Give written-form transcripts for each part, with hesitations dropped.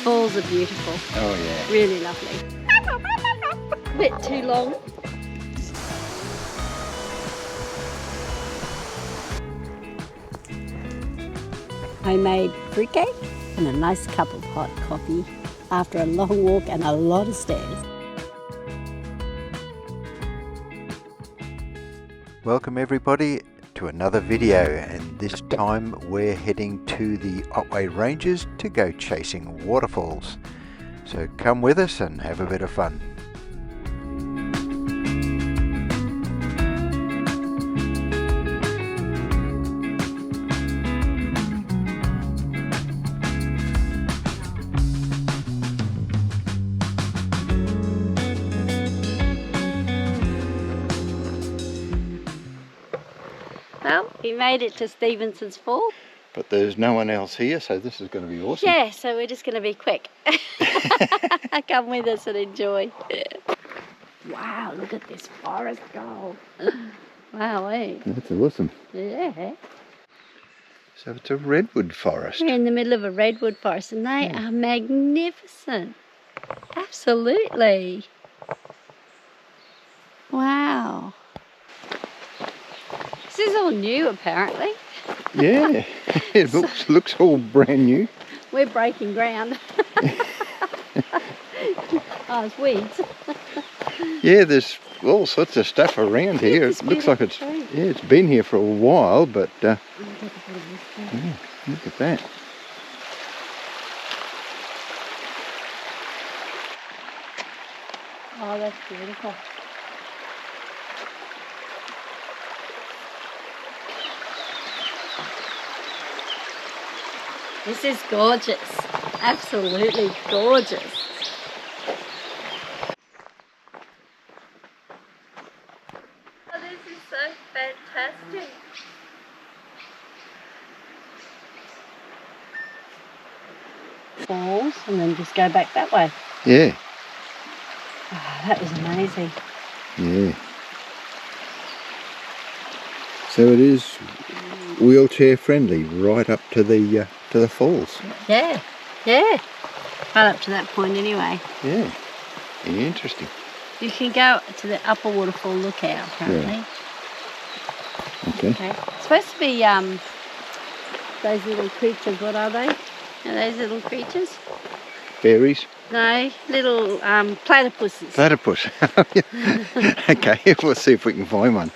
falls are beautiful. Oh yeah. Really lovely. A bit too long. Homemade fruitcake and a nice cup of hot coffee after a long walk and a lot of stairs. Welcome everybody to another video, and this time we're heading to the Otway Ranges to go chasing waterfalls. So come with us and have a bit of fun. Well, we made it to Stevenson's Fall. But there's no one else here, so this is going to be awesome. Yeah, so we're just going to be quick. Come with us and enjoy. Wow, look at this forest go. Wow, eh? That's awesome. Yeah. So it's a redwood forest. We're in the middle of a redwood forest and they are magnificent. Absolutely. Wow. This is all new apparently. Yeah, it looks all brand new. We're breaking ground. Oh, it's weeds. Yeah, there's all sorts of stuff around here. It looks like it's been here for a while, but yeah, look at that. Oh, that's beautiful. This is gorgeous. Absolutely gorgeous. Oh, this is so fantastic. Falls and then just go back that way. Yeah. Oh, that was amazing. Yeah. So it is wheelchair friendly right up to the falls. Yeah, yeah. Right up to that point anyway. Yeah. Interesting. You can go to the upper waterfall lookout apparently. Yeah. Okay. It's supposed to be those little creatures, what are they? Are those little creatures? Fairies? No, little platypuses. Platypus. Okay, we'll see if we can find one.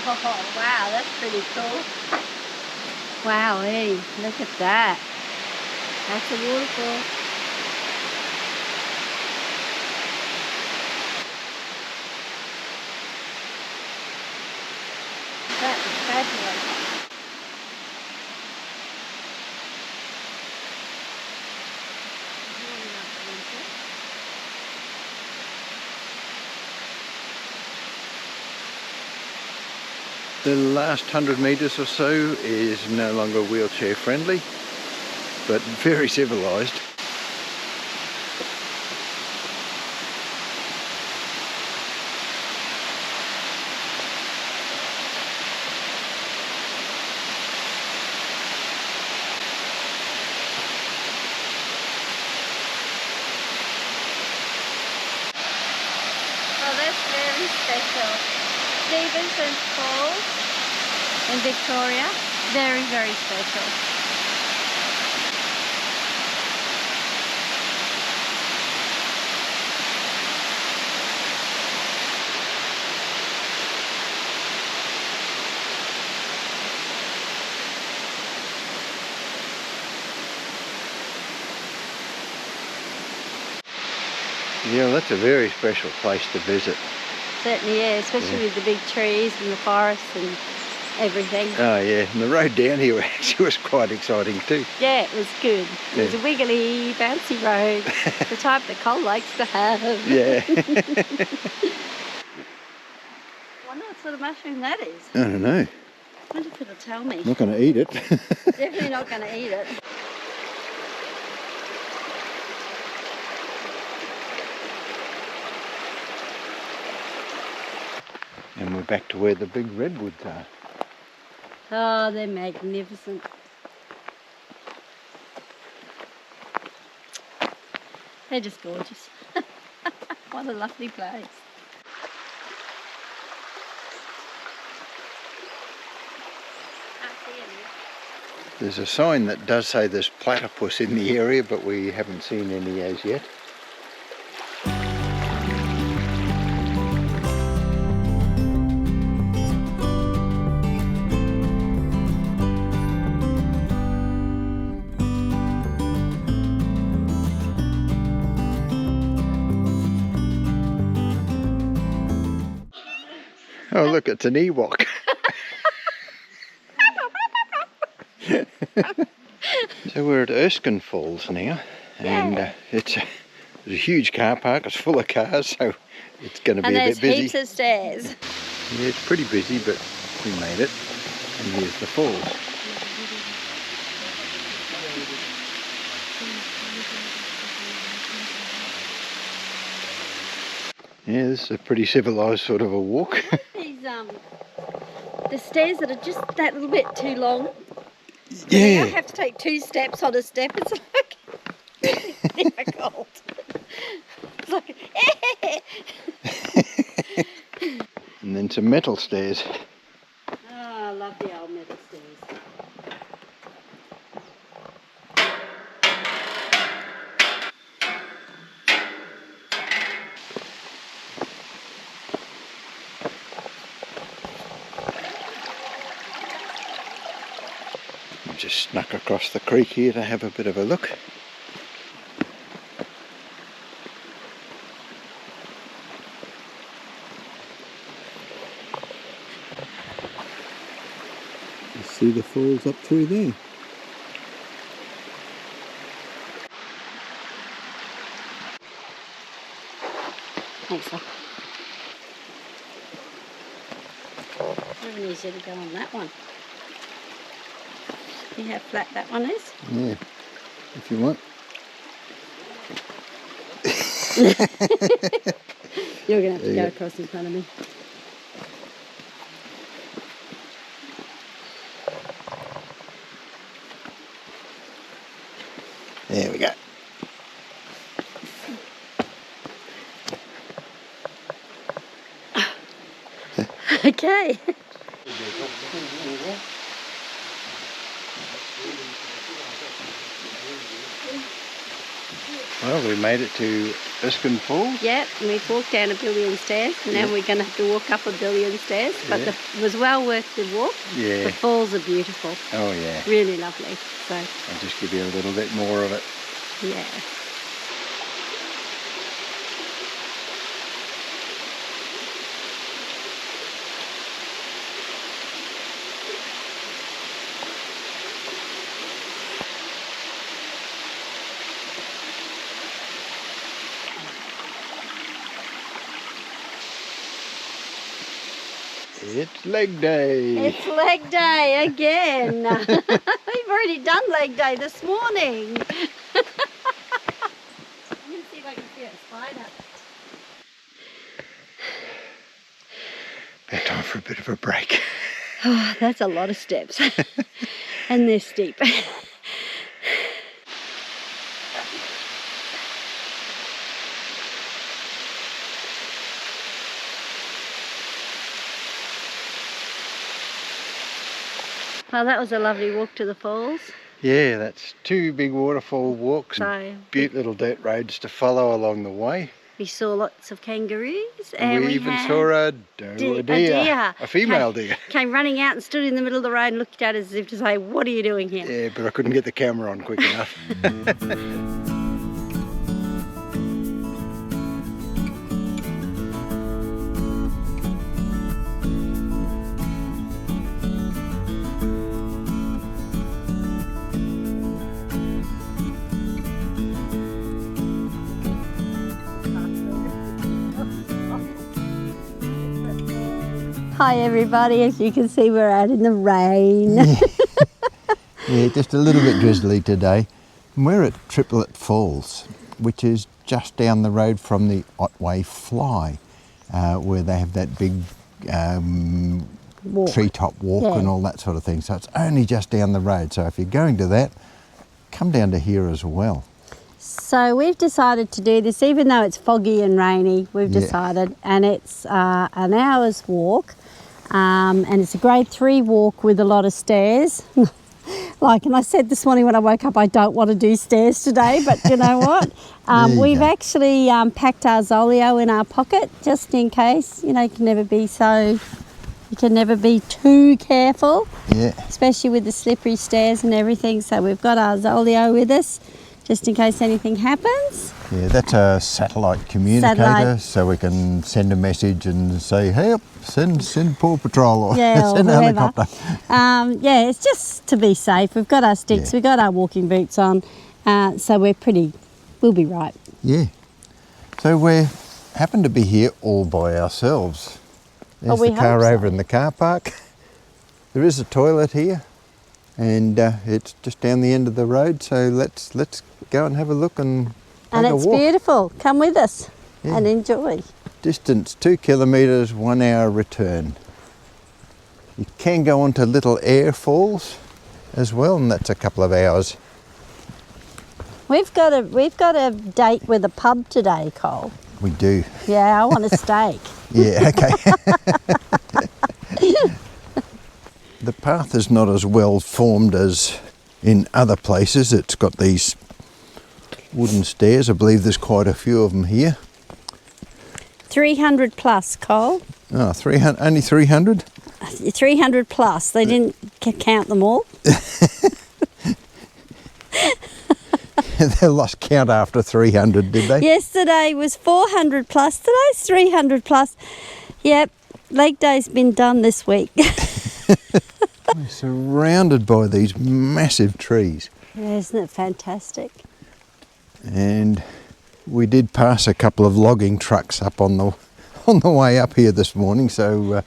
Oh, wow, that's pretty cool. Wow, hey, look at that. That's a waterfall. That is fabulous. The last 100 metres or so is no longer wheelchair friendly, but very civilised. Oh, that's very special. Stevenson's Falls in Victoria, very, very special. Yeah, well, that's a very special place to visit. Certainly, yeah, especially with the big trees and the forests and everything. Oh yeah, and the road down here actually was quite exciting too. Yeah, it was good. Yeah. It was a wiggly, bouncy road, the type that Cole likes to have. Yeah. I wonder what sort of mushroom that is. I don't know. I wonder if it'll tell me. I'm not going to eat it. Definitely not going to eat it. And we're back to where the big redwoods are. Oh, they're magnificent. They're just gorgeous. What a lovely place. There's a sign that does say there's platypus in the area, but we haven't seen any as yet. Oh look, it's an Ewok. So we're at Erskine Falls now, and it's a huge car park. It's full of cars, so it's going to be a bit busy. And there's heaps of stairs. Yeah, it's pretty busy, but we made it. And here's the falls. Yeah, this is a pretty civilised sort of a walk. These the stairs that are just that little bit too long. Yeah. I have to take 2 steps on a step. It's like difficult. It's like And then some metal stairs. Oh, I love the old metal stairs. Just snuck across the creek here to have a bit of a look. You see the falls up through there. Thanks, sir. Very easy to go on that one. See how flat that one is? Yeah, if you want. You're going to have to go across in front of me. There we go. Okay. Well, we made it to Erskine Falls. Yep, and we've walked down 1 billion stairs, and now we're going to have to walk up 1 billion stairs, but it was well worth the walk. Yeah. The falls are beautiful. Oh yeah. Really lovely. So I'll just give you a little bit more of it. yeah. It's leg day. It's leg day again. We've already done leg day this morning. Let me see if I can see a spider. About time for a bit of a break. Oh, that's a lot of steps. And they're steep. Well, that was a lovely walk to the falls. Yeah, that's 2 big waterfall walks and beautiful little dirt roads to follow along the way. We saw lots of kangaroos, and we even saw a deer, a female deer. Came running out and stood in the middle of the road and looked at us as if to say, "What are you doing here?" Yeah, but I couldn't get the camera on quick enough. Hi everybody, as you can see we're out in the rain. Yeah, just a little bit drizzly today. We're at Triplet Falls, which is just down the road from the Otway Fly, where they have that big treetop walk Yeah. and all that sort of thing. So it's only just down the road. So if you're going to that, come down to here as well. So we've decided to do this, even though it's foggy and rainy, we've Yeah. decided, and it's an hour's walk, and it's a grade 3 walk with a lot of stairs. And I said this morning when I woke up, I don't want to do stairs today, but you know what? There you We've go. actually packed our Zolio in our pocket just in case. You can never be too careful, Yeah. especially with the slippery stairs and everything. So we've got our Zolio with us just in case anything happens. Yeah, that's a satellite communicator, Satellite. so we can send a message and say, help, send Paw Patrol or Yeah, or send a whoever. helicopter. Yeah, it's just to be safe. We've got our sticks, Yeah. we've got our walking boots on, so we'll be right. Yeah. So we happen to be here all by ourselves. There's we the car hope so. over in the car park. There is a toilet here, and it's just down the end of the road. So let's go and have a look and And take a it's walk. beautiful. Come with us Yeah. and enjoy. Distance 2 kilometres, 1 hour return. You can go on to Little Air Falls as well, and that's a couple of hours. We've got a date with a pub today, Cole. We do. Yeah, I want a steak. Yeah, okay. The path is not as well formed as in other places. It's got these wooden stairs. I believe there's quite a few of them here. 300 plus, Cole. Oh, 300, only 300? 300 plus. They didn't count them all. They lost count after 300, did they? Yesterday was 400 plus. Today's 300 plus. Yep, leg day's been done this week. We're surrounded by these massive trees. Yeah, isn't it fantastic? And we did pass a couple of logging trucks up on the way up here this morning, so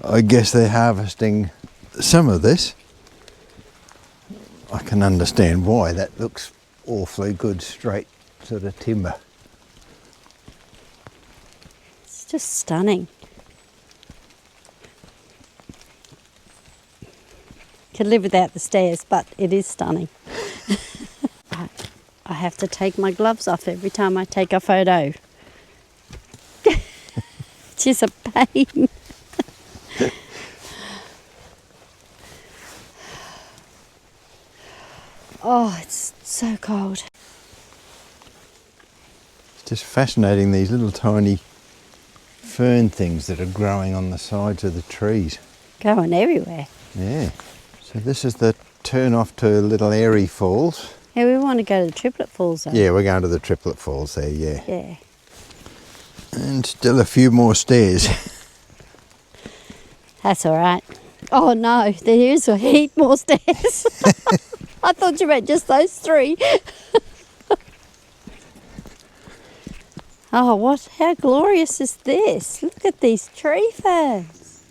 I guess they're harvesting some of this. I can understand why. That looks awfully good, straight sort of timber. It's just stunning. Could live without the stairs, but it is stunning. I have to take my gloves off every time I take a photo. It's just a pain. Oh, it's so cold. It's just fascinating, these little tiny fern things that are growing on the sides of the trees. Going everywhere. Yeah. So this is the turn off to Little Airy Falls. Yeah, we want to go to the Triplet Falls though. Yeah, we're going to the Triplet Falls there, yeah. Yeah. And still a few more stairs. That's all right. Oh no, there is a heap more stairs. I thought you meant just those 3. Oh, how glorious is this? Look at these tree ferns.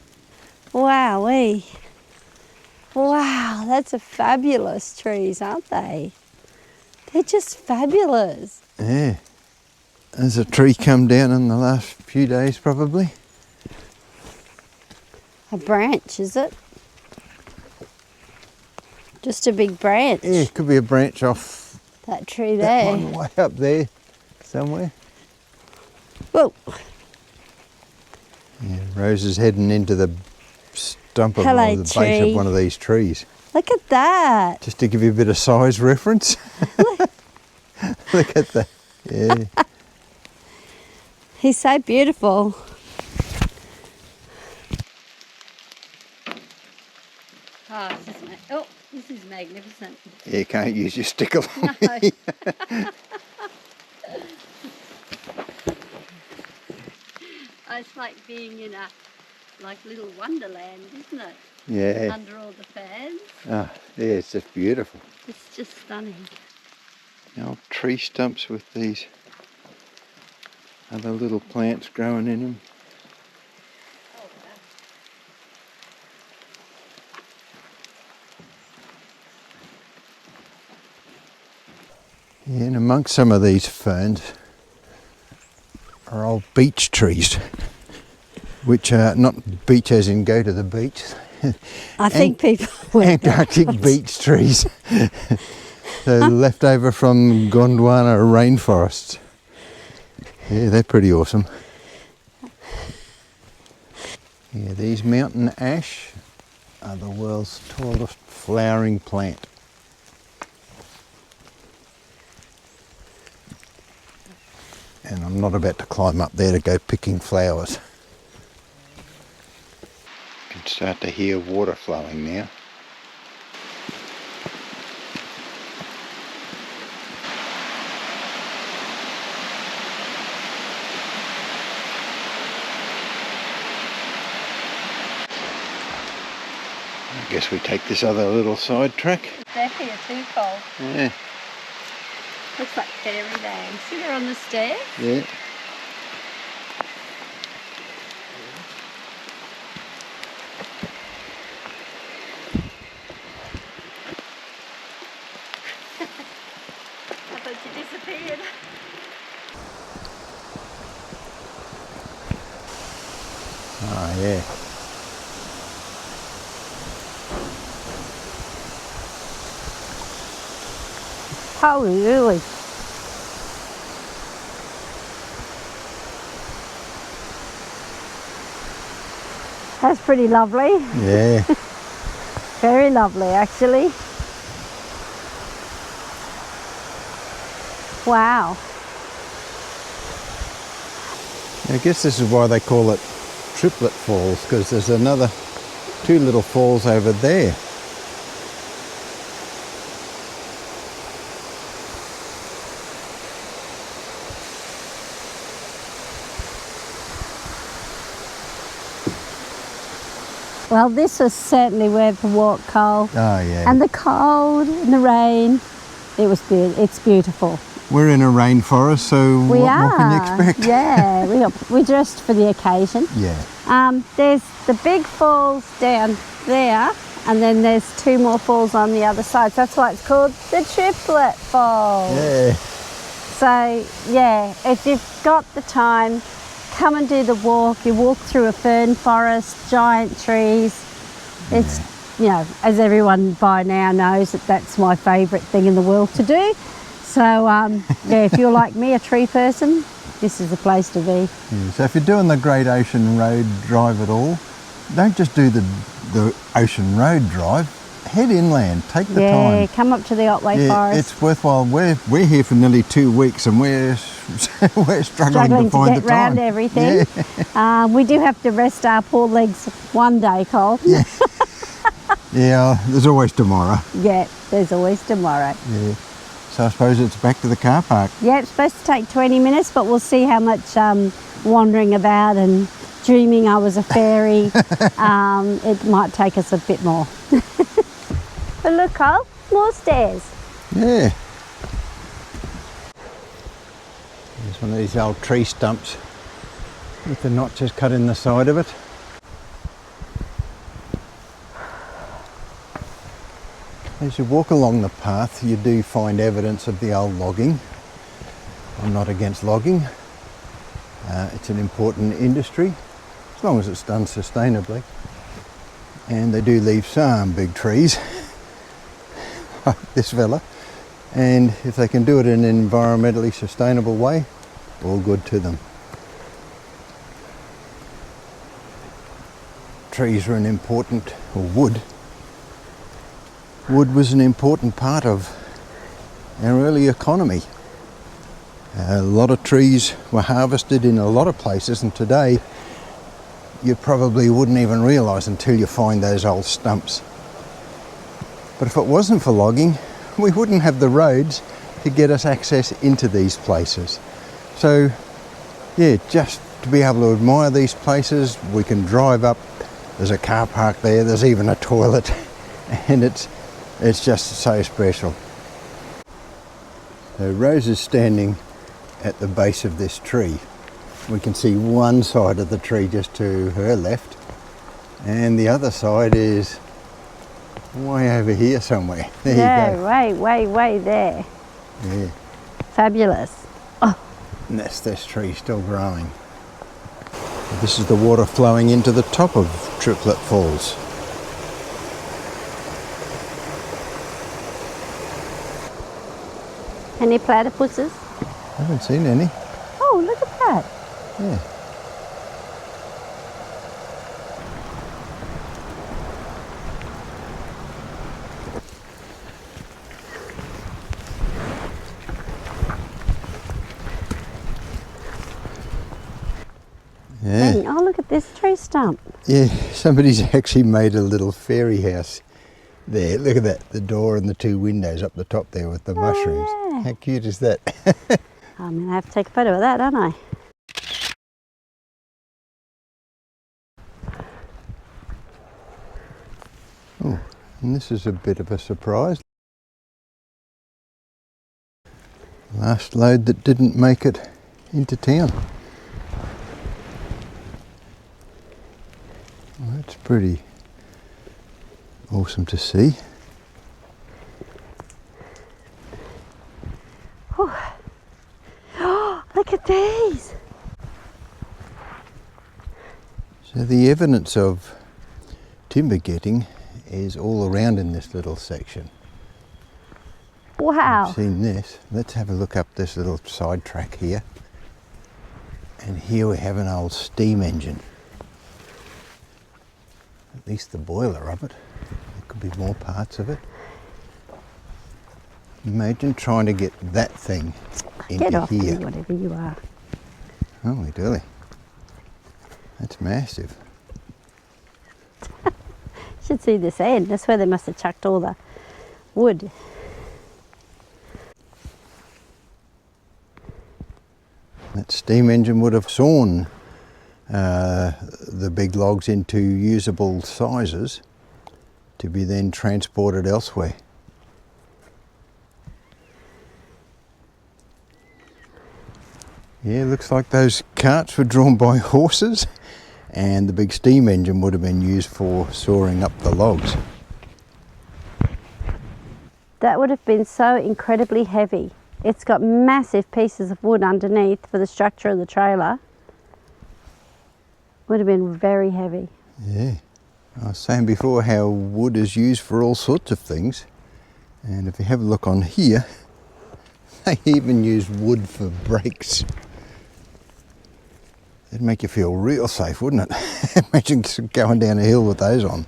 Wowee. Wow, that's a fabulous trees, aren't they? They're just fabulous. Yeah. There's a tree come down in the last few days probably. A branch, is it? Just a big branch. Yeah, it could be a branch off That tree that there. one way up there somewhere. Whoa. Yeah, Rose is heading into the stump of Hello, or the base tree. of one of these trees. Look at that. Just to give you a bit of size reference. Look at that. Yeah. He's so beautiful. This is magnificent. You can't use your stick along. No. It's like being in a little wonderland, isn't it? Yeah. Under all the fans. Ah, yeah, it's just beautiful. It's just stunning. The old tree stumps with these other little plants growing in them. Yeah, and amongst some of these ferns are old beech trees which are not beach as in go to the beach. I think people were Antarctic beech trees. They're left over from Gondwana rainforests. Yeah, they're pretty awesome. Yeah, these mountain ash are the world's tallest flowering plant. And I'm not about to climb up there to go picking flowers. You can start to hear water flowing now. I guess we take this other little side track. They're here too, Cole. Yeah. Looks like fairyland. See, they're on the stairs? Yeah. I thought you disappeared. Oh, yeah. Holy really? That's pretty lovely. Yeah. Very lovely, actually. Wow. I guess this is why they call it Triplet Falls, because there's another two little falls over there. Well, this was certainly worth the walk, Cole. Oh, yeah. And the cold and the rain, it's beautiful. We're in a rainforest, so what more can you expect? Yeah, we dressed for the occasion. Yeah. There's the big falls down there, and then there's two more falls on the other side. So that's why it's called the Triplet Falls. Yeah. So, yeah, if you've got the time, come and do the walk. You walk through a fern forest, giant trees. It's, you know, as everyone by now knows, that's my favourite thing in the world to do. So, yeah, if you're like me, a tree person, this is the place to be. Yeah, so if you're doing the Great Ocean Road drive at all, don't just do the Ocean Road drive. Head inland, take the time. Yeah, come up to the Otway Forest. It's worthwhile. We're here for nearly 2 weeks and we're struggling to find get the time. Round everything. Yeah. We do have to rest our poor legs one day, Cole. Yeah. Yeah, there's always tomorrow. Yeah, there's always tomorrow. Yeah. So I suppose it's back to the car park. Yeah, it's supposed to take 20 minutes, but we'll see how much wandering about and dreaming I was a fairy. It might take us a bit more. But look, Cole, more stairs. Yeah. There's one of these old tree stumps with the notches cut in the side of it. As you walk along the path, you do find evidence of the old logging. I'm not against logging. It's an important industry, as long as it's done sustainably. And they do leave some big trees, like this fella. And if they can do it in an environmentally sustainable way, all good to them. Trees are an important, or wood was an important part of our early economy. A lot of trees were harvested in a lot of places, and today you probably wouldn't even realise until you find those old stumps. But if it wasn't for logging, we wouldn't have the roads to get us access into these places. So yeah, just to be able to admire these places, we can drive up, there's a car park there, there's even a toilet, and it's just so special. So Rose is standing at the base of this tree. We can see one side of the tree just to her left, and the other side is way over here somewhere. There you go. way there. Yeah. Fabulous. Oh. And that's this tree still growing. This is the water flowing into the top of Triplet Falls. Any platypuses? I haven't seen any. Oh, look at that. Yeah. Yeah. Oh, look at this tree stump. Yeah, somebody's actually made a little fairy house there. Look at that, the door and the two windows up the top there with the mushrooms. Yeah. How cute is that? I'm going to have to take a photo of that, don't I? Oh, and this is a bit of a surprise. Last load that didn't make it into town. Well, that's pretty awesome to see. Oh, look at these. So the evidence of timber getting is all around in this little section. Wow. I've seen this. Let's have a look up this little side track here. And here we have an old steam engine. At least the boiler of it. There could be more parts of it. Imagine trying to get that thing into Get off here. me, whatever you are. Holy dooly. That's massive. Should see this end. That's where they must have chucked all the wood. That steam engine would have sawn the big logs into usable sizes to be then transported elsewhere. Yeah, looks like those carts were drawn by horses and the big steam engine would have been used for sawing up the logs. That would have been so incredibly heavy. It's got massive pieces of wood underneath for the structure of the trailer. Would have been very heavy. Yeah, I was saying before how wood is used for all sorts of things, and if you have a look on here, they even use wood for brakes. That'd make you feel real safe, wouldn't it? Imagine going down a hill with those on.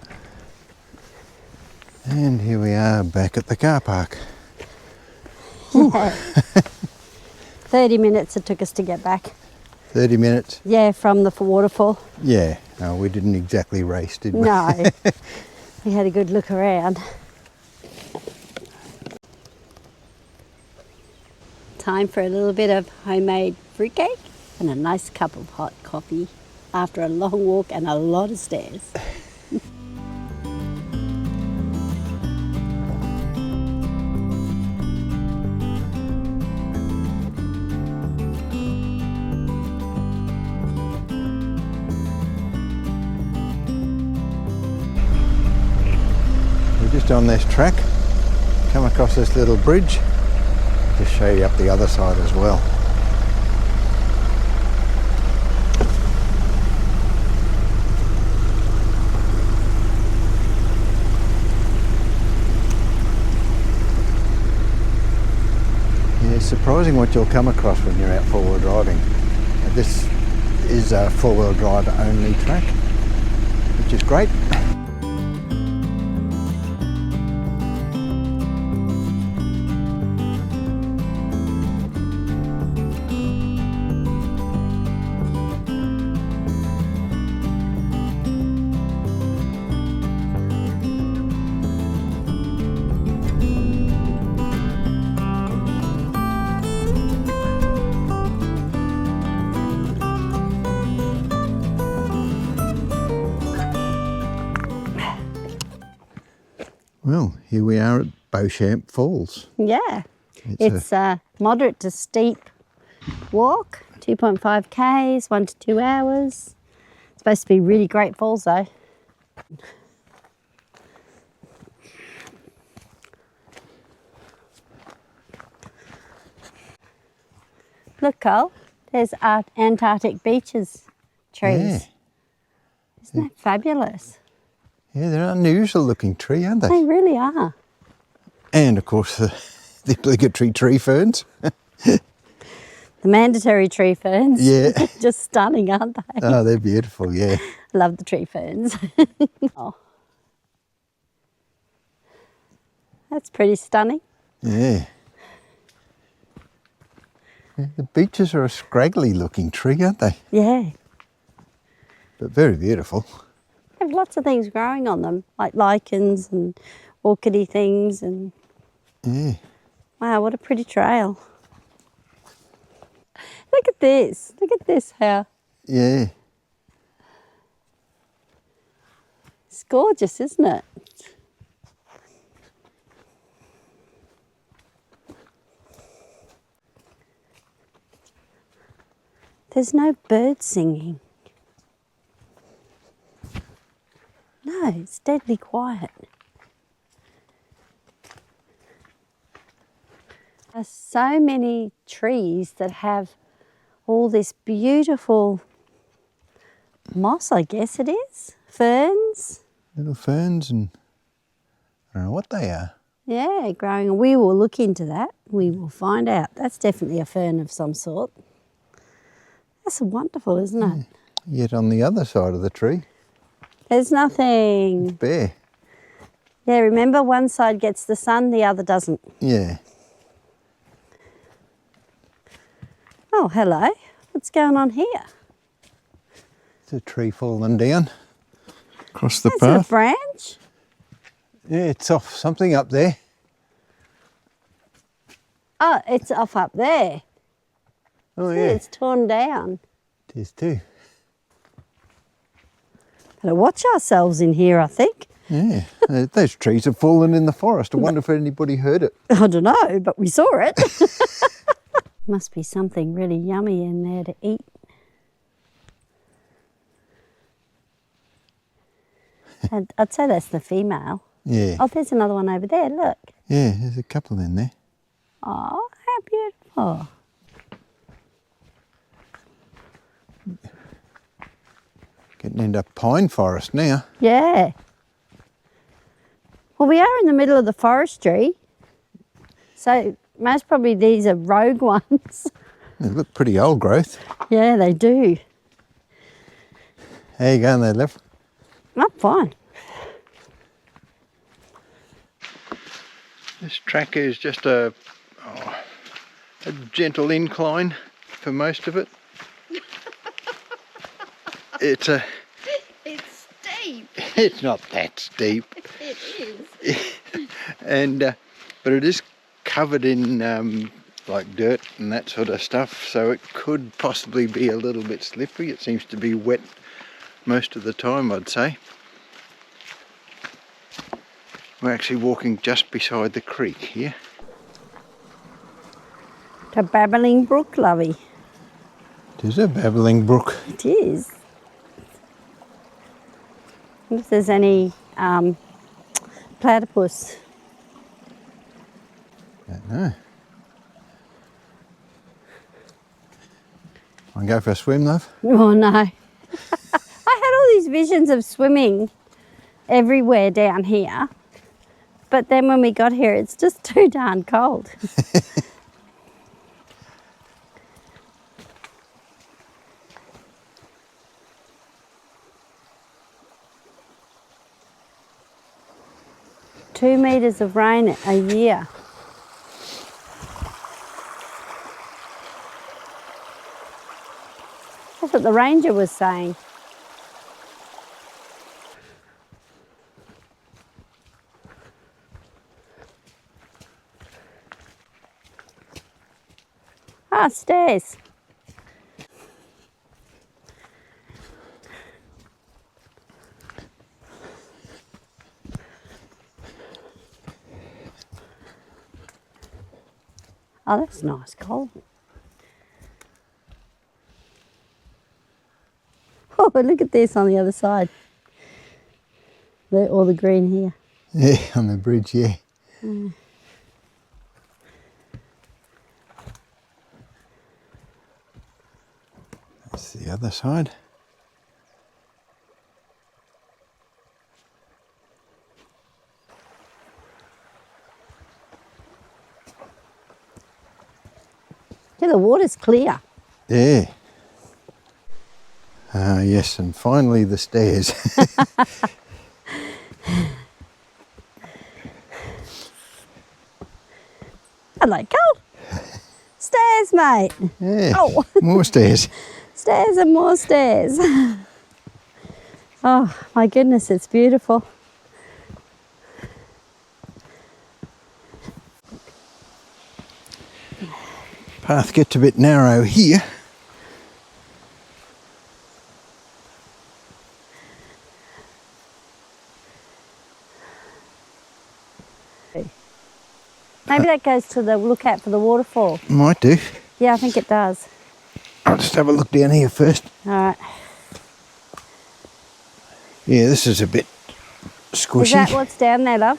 And here we are back at the car park. 30 minutes it took us to get back. 30 minutes? Yeah, from the waterfall. Yeah, no, we didn't exactly race, did we? No, we had a good look around. Time for a little bit of homemade fruitcake and a nice cup of hot coffee after a long walk and a lot of stairs. We're just on this track, come across this little bridge, just show you up the other side as well. Yeah, it's surprising what you'll come across when you're out four-wheel driving. This is a four-wheel drive only track, which is great. Well, here we are at Beauchamp Falls. Yeah, it's a moderate to steep walk, 2.5 k's, 1 to 2 hours. It's supposed to be really great falls though. Look, Cole, there's Antarctic beaches trees. Yeah. Isn't that fabulous? Yeah, they're an unusual looking tree, aren't they? They really are. And of course the obligatory tree ferns. The mandatory tree ferns. Yeah. Just stunning, aren't they? Oh, they're beautiful, yeah. Love the tree ferns. Oh. That's pretty stunning. Yeah. The beeches are a scraggly looking tree, aren't they? Yeah. But very beautiful. They have lots of things growing on them, like lichens and orchidy things. And Yeah. wow, what a pretty trail. Look at this. Look at this, how Yeah. it's gorgeous, isn't it? There's no birds singing. No, it's deadly quiet. There's so many trees that have all this beautiful moss, I guess it is. Ferns. Little ferns, and I don't know what they are. Yeah, growing. We will look into that. We will find out. That's definitely a fern of some sort. That's wonderful, isn't it? Yet on the other side of the tree, There's nothing. it's bare. Yeah, remember, one side gets the sun, the other doesn't. Yeah. Oh, hello. What's going on here? It's a tree falling down across the That's path. a branch. Yeah, it's off something up there. Oh, it's off up there. Oh, See, yeah. it's torn down. It is too. Better watch ourselves in here, I think. Yeah. Those trees have fallen in the forest. I wonder if anybody heard it. I don't know, but we saw it. Must be something really yummy in there to eat. I'd say that's the female. Yeah. Oh, there's another one over there, look. Yeah, there's a couple in there. Oh, how beautiful. Getting into pine forest now. Yeah. Well, we are in the middle of the forestry, so most probably these are rogue ones. They look pretty old growth. Yeah, they do. How you going there, Lev? I'm fine. This track is just a gentle incline for most of it. It's steep. It's not that steep. It is. And but it is covered in like dirt and that sort of stuff, so it could possibly be a little bit slippery. It seems to be wet most of the time, I'd say. We're actually walking just beside the creek here. To Babbling Brook, lovey. It is a babbling brook. It is. I wonder if there's any platypus. Don't know. Want to go for a swim, love? Oh no. I had all these visions of swimming everywhere down here, but then when we got here it's just too darn cold. Two metres of rain a year. That's what the ranger was saying. Ah, stairs. Oh, that's nice, Cole. Oh, look at this on the other side. All the green here. Yeah, on the bridge, yeah. Mm. That's the other side. Yeah, the water's clear. Yeah. Yes, and finally the stairs. Hello, Cole. Stairs, mate. Yeah, Oh. more stairs. Stairs and more stairs. Oh, my goodness, it's beautiful. Path gets a bit narrow here. Maybe that goes to the lookout for the waterfall. Might do. Yeah, I think it does. I'll just have a look down here first. All right. Yeah, this is a bit squishy. Is that what's down there, love?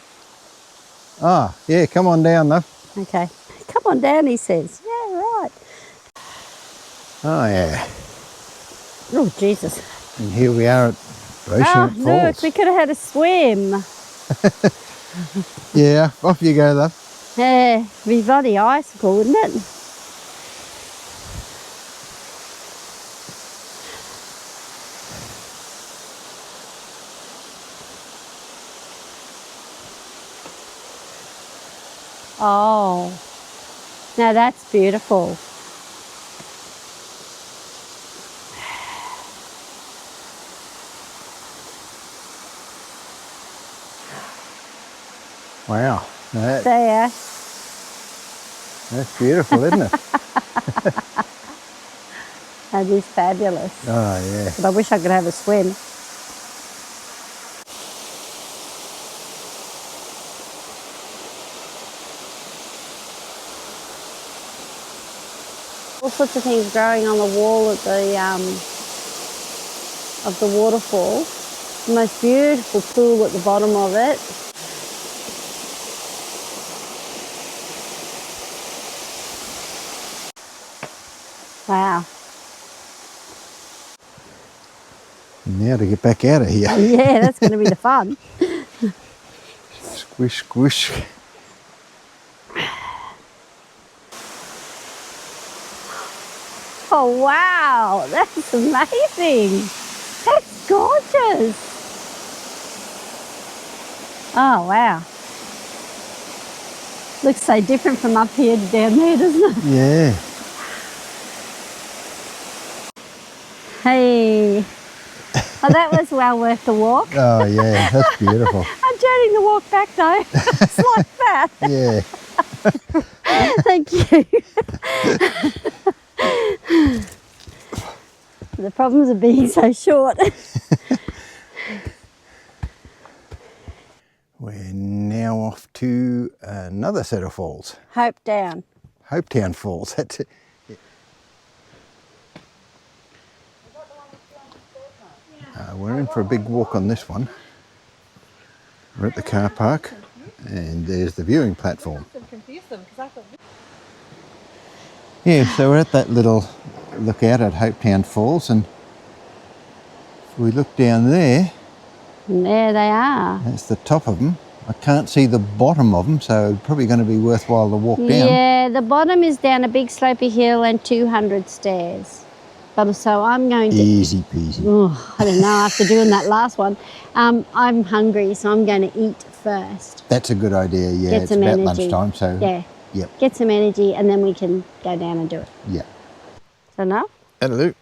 Ah, yeah, come on down, love. Okay. Come on down, he says. Yeah, right. Oh, yeah. Oh, Jesus. And here we are at Ocean Oh, Falls. look, we could have had a swim. Yeah, off you go, love. Yeah, be bloody icicle, wouldn't it? Oh, now that's beautiful. Wow, There. that's beautiful, isn't it? That is fabulous. Oh, yeah. But I wish I could have a swim. All sorts of things growing on the wall at the of the waterfall. The most beautiful pool at the bottom of it. Wow. Now to get back out of here. Yeah, that's going to be the fun. Squish, squish. Oh, wow. That's amazing. That's gorgeous. Oh, wow. Looks so different from up here to down there, doesn't it? Yeah. Hey. Oh, that was well worth the walk. Oh, yeah, that's beautiful. I'm turning the walk back though. It's like that. Yeah. Thank you. The problems of being so short. We're now off to another set of falls. Hope down. Hopetown Falls, that's it. We're in for a big walk on this one. We're at the car park and there's the viewing platform. Yeah, so we're at that little lookout at Hopetown Falls, and if we look down there, And there they are. that's the top of them. I can't see the bottom of them, so probably going to be worthwhile to walk down. Yeah, the bottom is down a big slopey hill and 200 stairs. But so I'm going to... Easy peasy. Oh, I don't know, after doing that last one. I'm hungry, so I'm going to eat first. That's a good idea, yeah. Get It's some about energy. lunchtime, so Yeah. Yep. Get some energy and then we can go down and do it. Yeah. So now? Hello.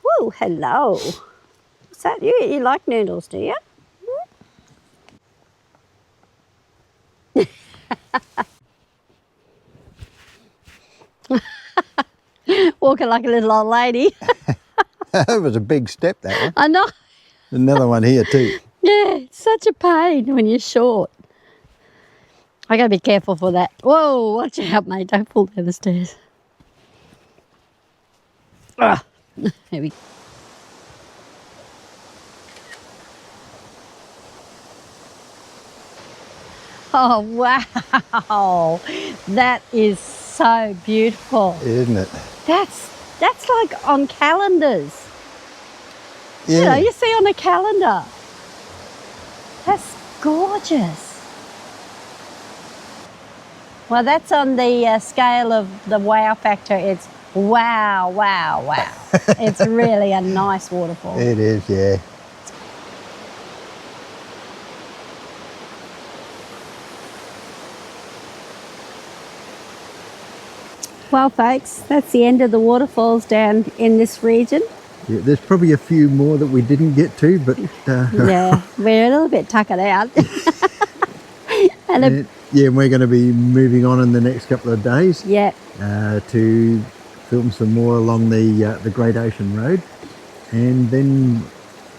Woo, hello. What's that? You like noodles, do you? Walking like a little old lady. That was a big step, that one. I know. Another one here too. Yeah, it's such a pain when you're short. I gotta be careful for that. Whoa, watch out, mate. Don't fall down the stairs. Ah, there we go. Oh, wow. That is so beautiful. Isn't it? That's like on calendars. Yeah. You know, you see on a calendar. That's gorgeous. Well, that's on the scale of the wow factor. It's wow, wow, wow. It's really a nice waterfall. It is, yeah. Well, folks, that's the end of the waterfalls down in this region. Yeah, there's probably a few more that we didn't get to, but Yeah, we're a little bit tuckered out. and we're going to be moving on in the next couple of days. Yeah. To film some more along the Great Ocean Road, and then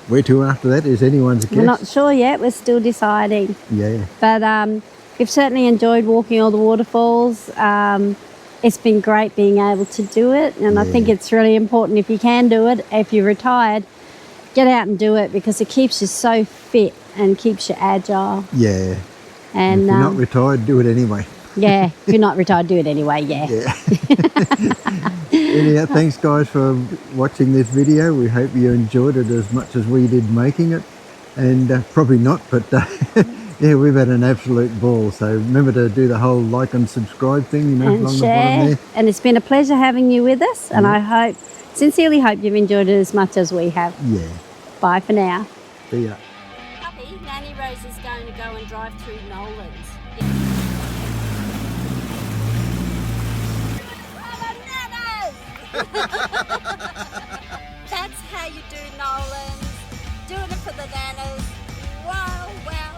where to after that is anyone's guess. We're not sure yet. We're still deciding. Yeah. But we've certainly enjoyed walking all the waterfalls. It's been great being able to do it, and I think it's really important, if you can do it, if you're retired, get out and do it, because it keeps you so fit and keeps you agile. Yeah. And if you're not retired, do it anyway. Yeah, if you're not retired, do it anyway, yeah. Anyhow, thanks guys for watching this video. We hope you enjoyed it as much as we did making it, and probably not, but yeah, we've had an absolute ball. So remember to do the whole like and subscribe thing, you know, and along share. the bottom there. And it's been a pleasure having you with us, and I sincerely hope you've enjoyed it as much as we have. Yeah. Bye for now. See ya. Puppy, Nanny Rose is going to go and drive through Nolan's. That's how you do Nolan's. Doing it for the nanas. Wow, wow.